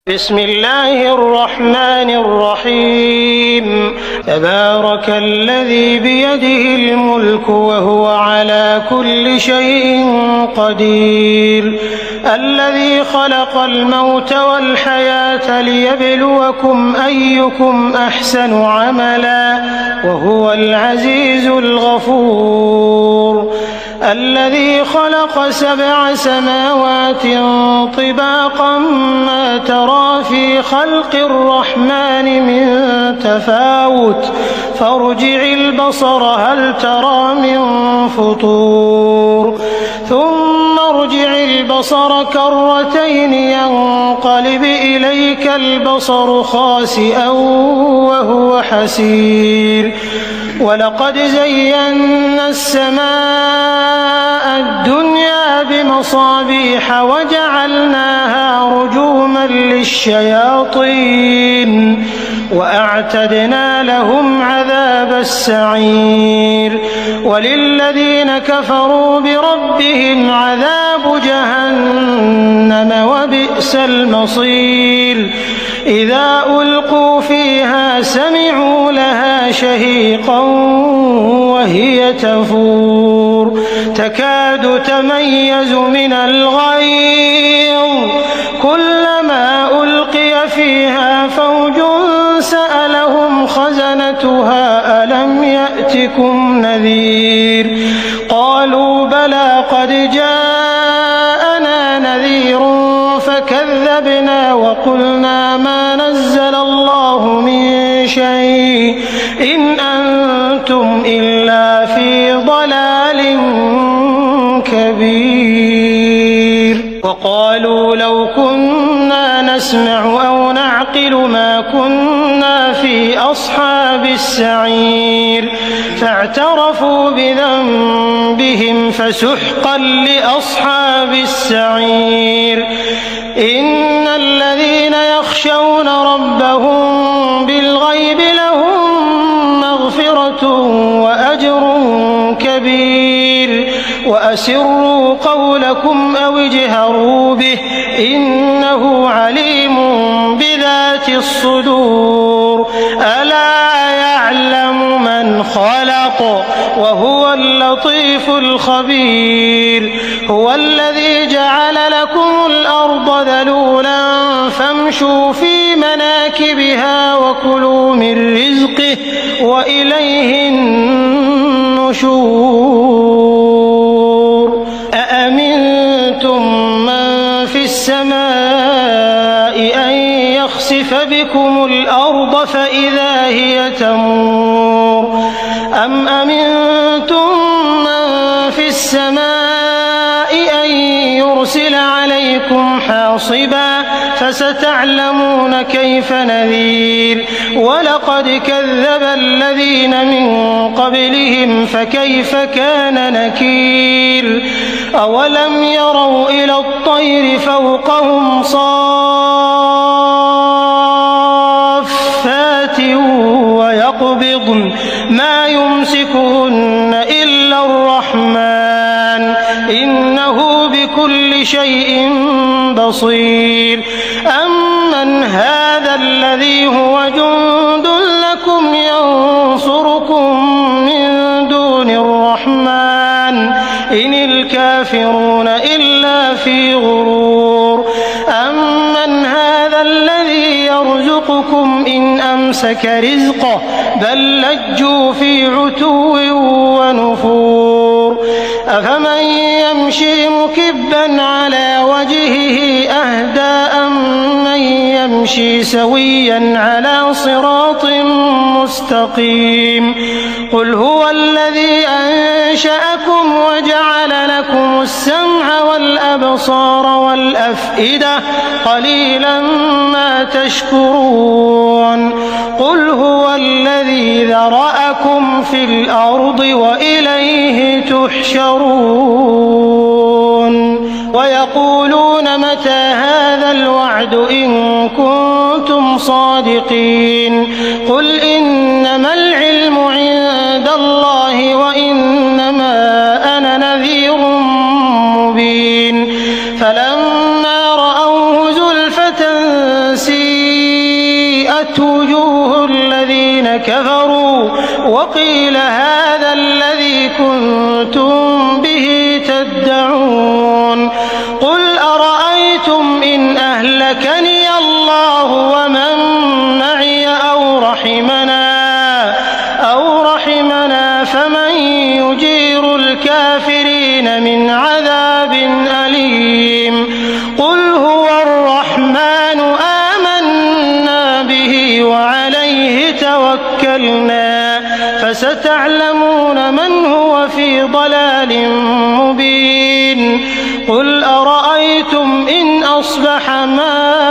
بسم الله الرحمن الرحيم تبارك الذي بيده الملك وهو على كل شيء قدير الذي خلق الموت والحياة ليبلوكم أيكم أحسن عملا وهو العزيز الغفور الذي خلق 7 سماوات طباقا ما ترى في خلق الرحمن من تفاوت فارجع البصر هل ترى من فطور ثم ارجع البصر كرتين ينقلب إليك البصر خاسئا وهو حسير ولقد زينا السماء الدنيا بمصابيح وجعلناها رجوما للشياطين وأعتدنا لهم عذاب السعير وللذين كفروا بربهم عذاب جهنم وبئس المصير إذا ألقوا فيها سمعوا لها شهيقا وهي تفور تكاد تميز من الغيظ كلما ألقي فيها فوج سألهم خزنتها ألم يأتكم نذير قالوا بلى قد جاءنا نذير فكذبنا وقلنا ما نزل الله من شيء إن أنتم إلا في ضلال كبير وقالوا لو كنا نسمع أو نعقل ما كنا في أصحاب السعير فاعترفوا بذنبهم فسحقا لأصحاب السعير إن الذين يخشون ربهم بالغيب لهم مغفرة وأجر كبير وأسروا قولكم أو اجهروا به إنه عليم بذات الصدور ألا يعلم من خلق وهو اللطيف الخبير هو الذي جعل لكم الأرض ذلولا فامشوا في مناكبها وكلوا من رزقه وإليه النشور أأمنتم من في السماء أن يخسف بكم الأرض فإذا هي تمور أم أمنتم من في السماء أن يرسل عليكم حاصبا فستعلمون كيف نذير ولقد كذب الذين من قبلهم فكيف كان نكير أولم يروا إلى الطير فوقهم صافات ويقبضن ما يمسكهن إلا الرحمن إنه بكل شيء بصير أمن هذا الذي هو جند لكم ينصركم من دون الرحمن إن الكافرون إلا في غرور أمن هذا الذي يرزقكم إن أمسك رزقه بل لجوا في عتو ونفور أفمن يمشي مكبا على وجهه أهدى أمن يمشي سويا على صراط مستقيم قل هو الذي أنشأكم وجعل لكم السمع والأبصار والأفئدة قليلا ما تشكرون قل هو الذي ذرأكم في الأرض وإليه تحشرون ويقولون متى هذا الوعد إن كنتم صادقين قل إنما العلم عند الله وإنما أنا نذير مبين فلما رأوه زلفة واشمئزت وجوه الذين كفروا وقيل هذا الذي كنتم به تدعون قل أرأيتم إن أهلكني الله ومن معي أو رحمنا فمن يجير الكافرين من عذاب أليم قل هو الرحمن آمنا به وعليه توكلنا فستعلمون من هو في ضلال مبين قل أرأيتم إن أصبح ماؤكم